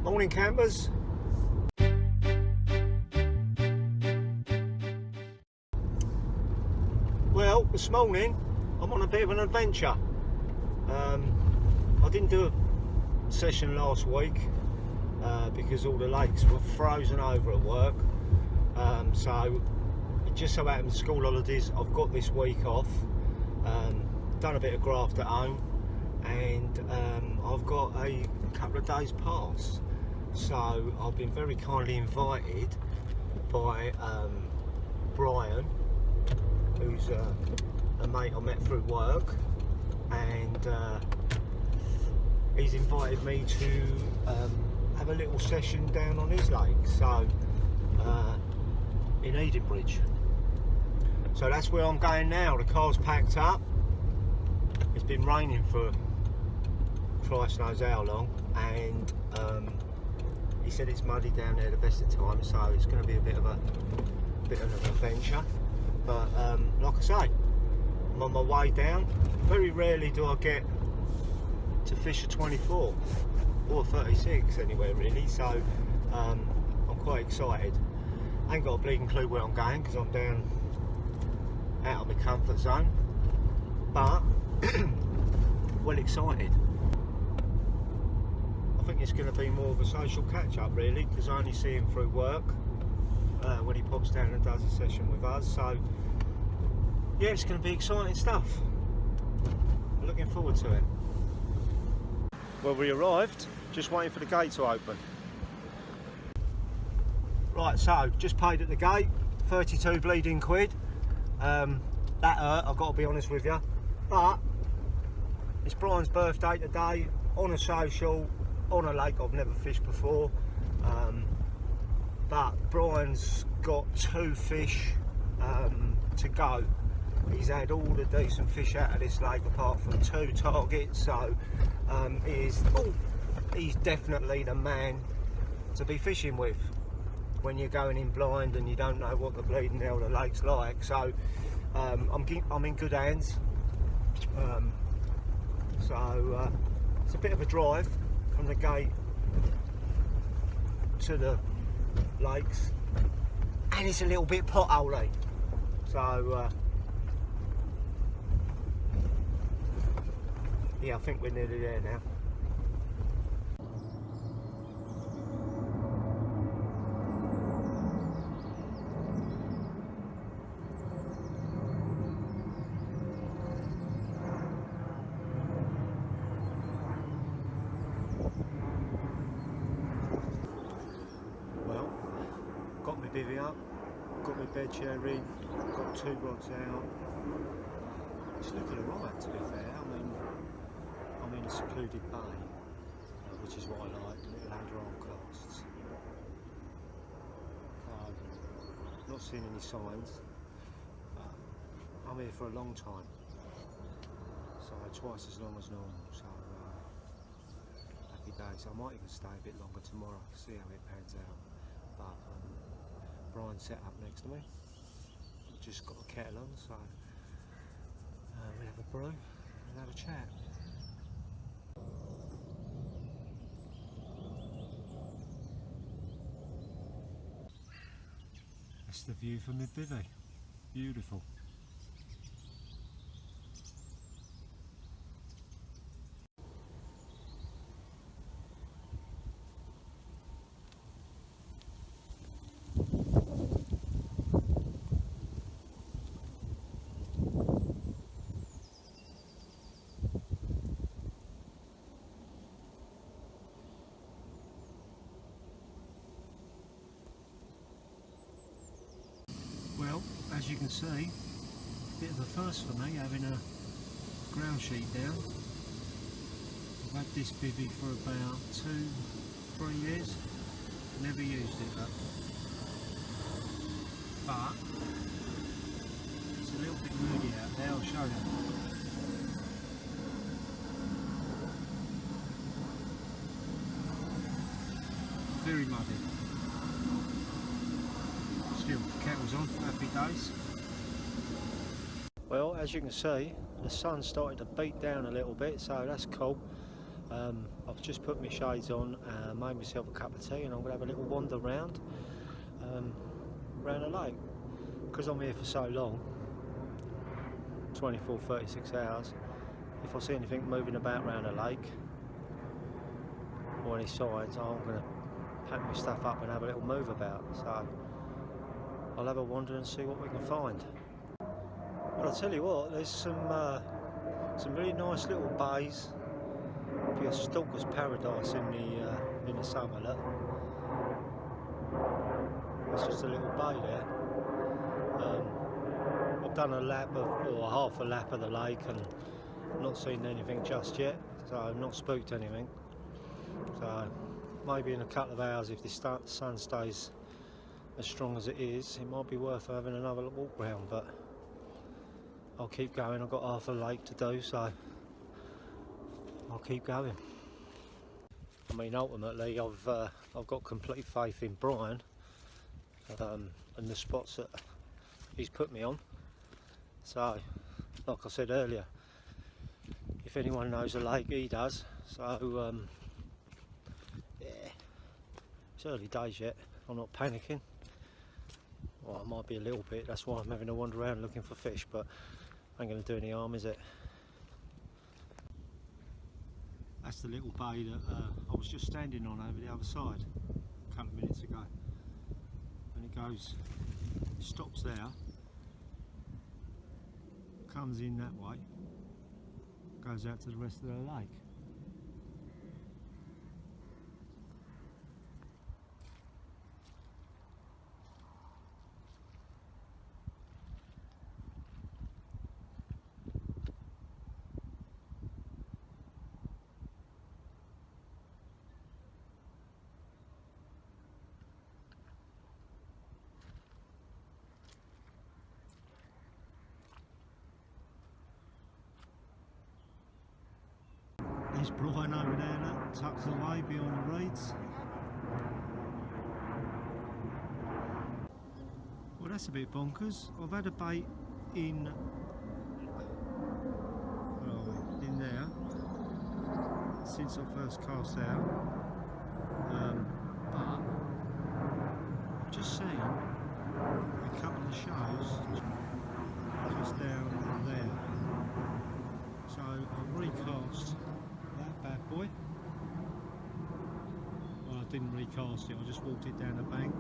Morning campers. Well, this morning I'm on a bit of an adventure. I didn't do a session last week because all the lakes were frozen over at work. So it just so happens school holidays, I've got this week off. Done a bit of graft at home, and I've got a couple of days pass. So I've been very kindly invited by Brian, who's a mate I met through work, and he's invited me to have a little session down on his lake, so in Edenbridge. So that's where I'm going now. The car's packed up. It's been raining for Christ knows how long, and he said it's muddy down there the best of times, so it's going to be a bit of an adventure. But like I say, I'm on my way down. Very rarely do I get to fish a 24 or a 36 anywhere really, so I'm quite excited. I ain't got a bleeding clue where I'm going because I'm down out of my comfort zone, but well excited. I think it's going to be more of a social catch-up really, because I only see him through work when he pops down and does a session with us. So yeah, it's going to be exciting stuff. I'm looking forward to it. Well, we arrived, just waiting for the gate to open. Right, so just paid at the gate, 32 bleeding quid. That hurt, I've got to be honest with you, but it's Brian's birthday today, on a social, on a lake I've never fished before, but Brian's got 2 fish to go. He's had all the decent fish out of this lake apart from 2 targets, so he's definitely the man to be fishing with when you're going in blind and you don't know what the bleeding hell the lake's like. So I'm in good hands. So it's a bit of a drive from the gate to the lakes, and it's a little bit potholy. So yeah, I think we're nearly there now. Well, got my bivvy up, got my bed chair in, got 2 rods out. It's looking alright, to be fair. I mean, I'm in a secluded bay, which is what I like, little underarm casts. Not seeing any signs. I'm here for a long time, so twice as long as normal, so happy days. I might even stay a bit longer tomorrow, see how it pans out. But Brian's set up next to me. I've just got a kettle on, so we'll have a brew and have a chat. That's the view from the bivvy. Beautiful. Well, as you can see, a bit of a first for me having a ground sheet down. I've had this bivvy for about 2-3 years, never used it though. But it's a little bit moody out there, I'll show you. Very muddy. Still, kettle's on, happy days. Well, as you can see, the sun's starting to beat down a little bit, so that's cool. I've I've just put my shades on, made myself a cup of tea, and I'm going to have a little wander round the lake. Because I'm here for so long, 24, 36 hours, if I see anything moving about around the lake or any signs, I'm going to pack my stuff up and have a little move about. So I'll have a wander and see what we can find. But I'll tell you what, there's some really nice little bays. Be a stalker's paradise in the summer. Look, that's just a little bay there. I've done a lap or half a lap of the lake and not seen anything just yet, so I've not spooked anything. So maybe in a couple of hours, if the sun stays as strong as it is, it might be worth having another walk round, but I'll keep going. I've got half a lake to do, so I'll keep going. I mean, ultimately, I've got complete faith in Brian and the spots that he's put me on. So, like I said earlier, if anyone knows a lake, he does. So, yeah, it's early days yet. I'm not panicking. Well, I might be a little bit. That's why I'm having to wander around looking for fish, but ain't going to do any harm, is it? That's the little bay that I was just standing on over the other side a couple of minutes ago. And it goes, stops there, comes in that way, goes out to the rest of the lake. There's Brian over there, look, tucked away behind the reeds. Well, that's a bit bonkers. I've had a bait in there since I first cast out, but I've just seen a couple of shows just down there. So I've recast that bad boy. Well, I didn't recast it, I just walked it down the bank,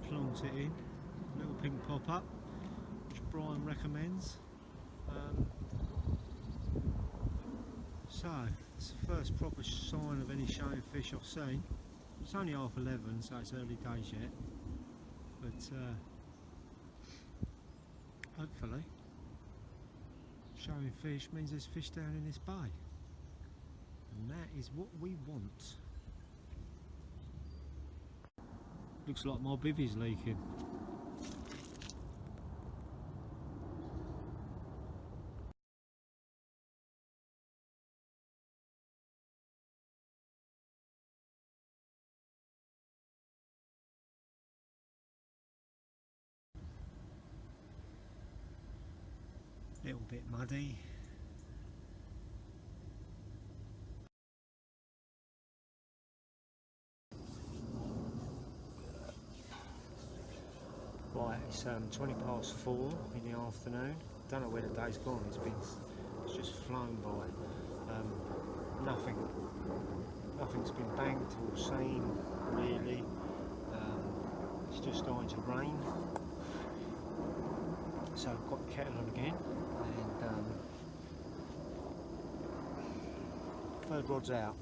plonked it in, little pink pop-up, which Brian recommends. So, it's the first proper sign of any showing fish I've seen. It's only 11:30, so it's early days yet, but hopefully showing fish means there's fish down in this bay, and that is what we want. Looks like my bivvy's leaking. Little bit muddy. Right, it's 20 past 4 in the afternoon. Don't know where the day's gone. It's just flown by. Nothing's been banked or seen really. It's just starting to rain. So I've got the kettle on again, and third rod's out.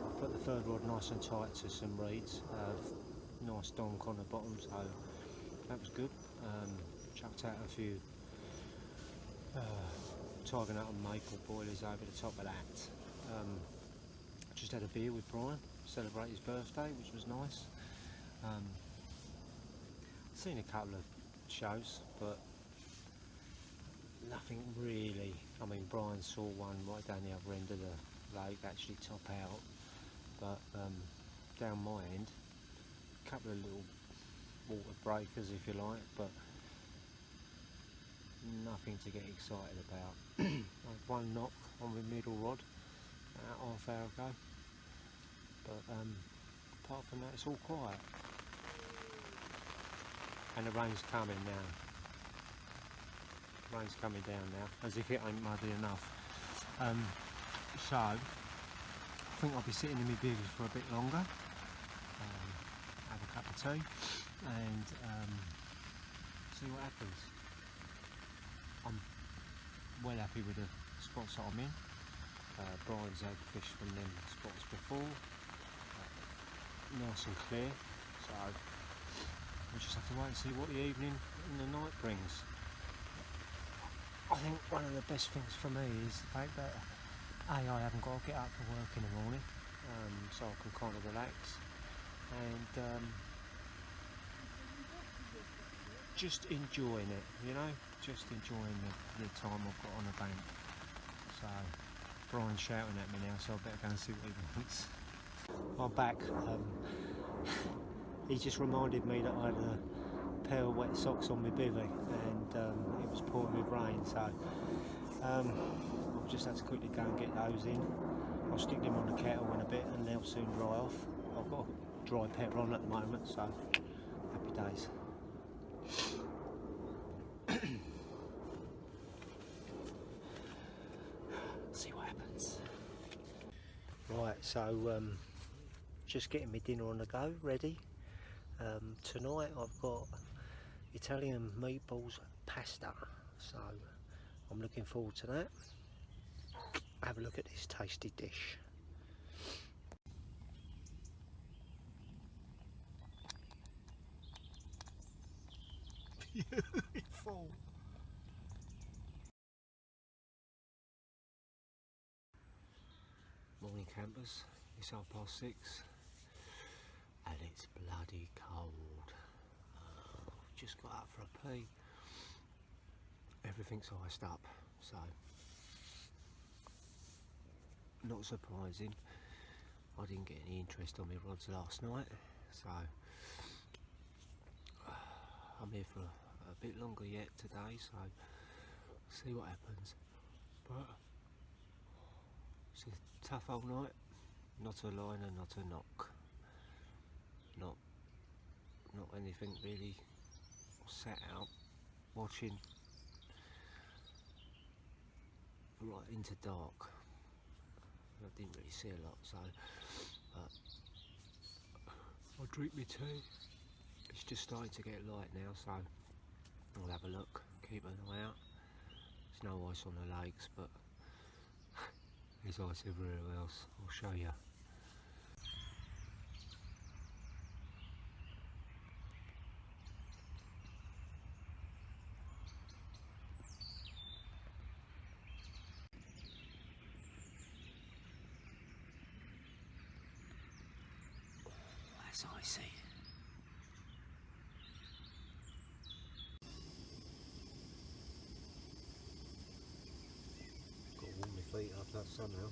I've put the third rod nice and tight to some reeds. Nice donk on the bottom, so that was good. Chucked out a few Tiger Nut and maple boilers over the top of that. Just had a beer with Brian, celebrate his birthday, which was nice. Seen a couple of shows, but nothing really. I mean, Brian saw one right down the other end of the lake actually top out, but down my end, a couple of little water breakers if you like, but nothing to get excited about. One knock on the middle rod, half hour ago, but apart from that it's all quiet, and the rain's coming now. Rain's coming down now, as if it ain't muddy enough. So I think I'll be sitting in my bivvy for a bit longer, have a cup of tea and see what happens. I'm well happy with the spots that I'm in. Brian's had fish from them spots before, nice and clear, so we'll just have to wait and see what the evening and the night brings. I think one of the best things for me is the fact that I haven't got to get up for work in the morning, so I can kind of relax and just enjoying it, you know, just enjoying the time I've got on the bank. So Brian's shouting at me now, so I better go and see what he wants. I'm back. He just reminded me that I had a pair of wet socks on my bivvy, and it was pouring with rain, so I'll just have to quickly go and get those in. I'll stick them on the kettle in a bit and they'll soon dry off. I've got a dry pair on at the moment, so happy days. See what happens. Right, so just getting my dinner on the go, ready. Tonight I've got Italian meatballs pasta, so I'm looking forward to that. Have a look at this tasty dish. Beautiful. Morning campers, it's 6:30 and it's bloody cold. Just got up for a pee. Everything's iced up, so not surprising. I didn't get any interest on my rods last night, so I'm here for a bit longer yet today, so see what happens. But it's a tough old night. Not a liner, not a knock, not anything really. Sat out watching right into dark. I didn't really see a lot, so I'll drink my tea. It's just starting to get light now, so I'll have a look, keep an eye out. There's no ice on the lakes, but there's ice everywhere else. I'll show you. That's icy. Got to warm my feet up that somehow.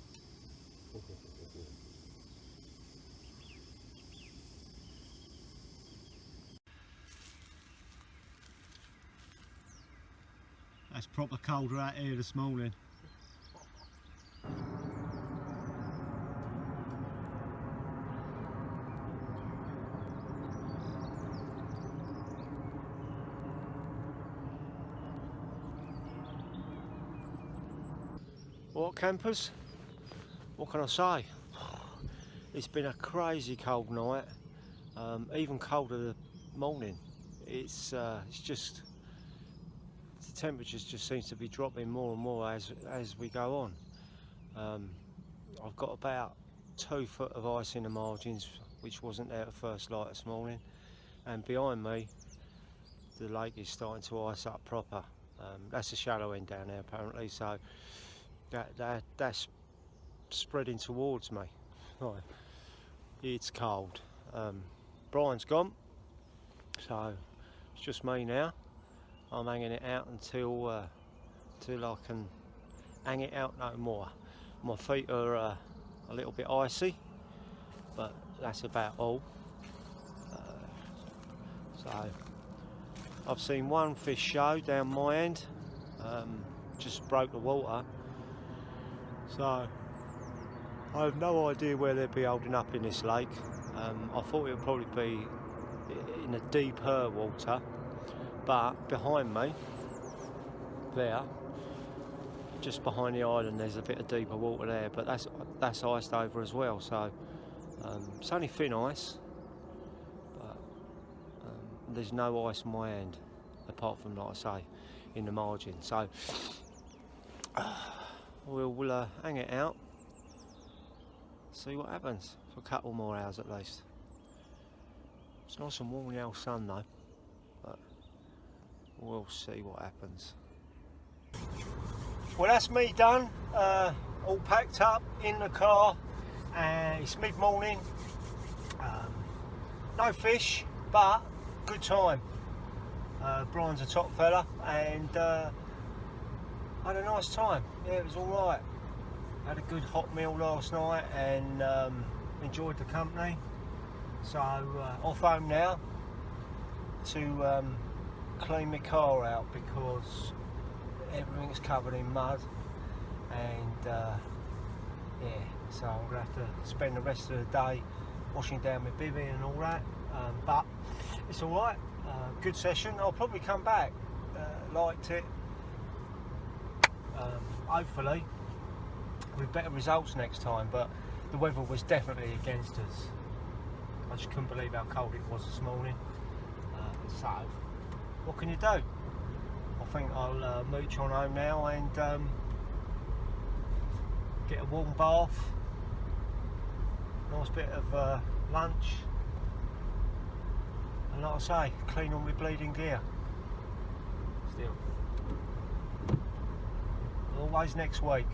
That's proper colder out here this morning. What campers? What can I say? It's been a crazy cold night, even colder the morning. It's just the temperatures just seems to be dropping more and more as we go on. I've got about 2 foot of ice in the margins, which wasn't there at first light this morning, and behind me the lake is starting to ice up proper. That's the shallow end down there apparently, so that's spreading towards me. Right. It's cold. Brian's gone, so it's just me now. I'm hanging it out until I can hang it out no more. My feet are a little bit icy, but that's about all. So I've seen one fish show down my end, just broke the water. So I have no idea where they'd be holding up in this lake. I thought it would probably be in a deeper water, but behind me, there, just behind the island, there's a bit of deeper water there, but that's iced over as well. So it's only thin ice, but there's no ice in my hand, apart from, like I say, in the margin. So we'll hang it out, see what happens for a couple more hours at least. It's nice and warm now, sun though, but we'll see what happens. Well, that's me done, all packed up in the car, and it's mid-morning. No fish, but good time. Brian's a top fella, and I had a nice time. Yeah, it was alright. Had a good hot meal last night, and enjoyed the company. So off home now to clean my car out, because everything's covered in mud, and yeah, so I'm going to have to spend the rest of the day washing down my bivvy and all that, but it's alright. Good session. I'll probably come back. Liked it. Hopefully with better results next time, but the weather was definitely against us. I just couldn't believe how cold it was this morning. So what can you do? I think I'll mooch on home now and get a warm bath, nice bit of lunch, and like I say, clean all my bleeding gear. Still. Always next week.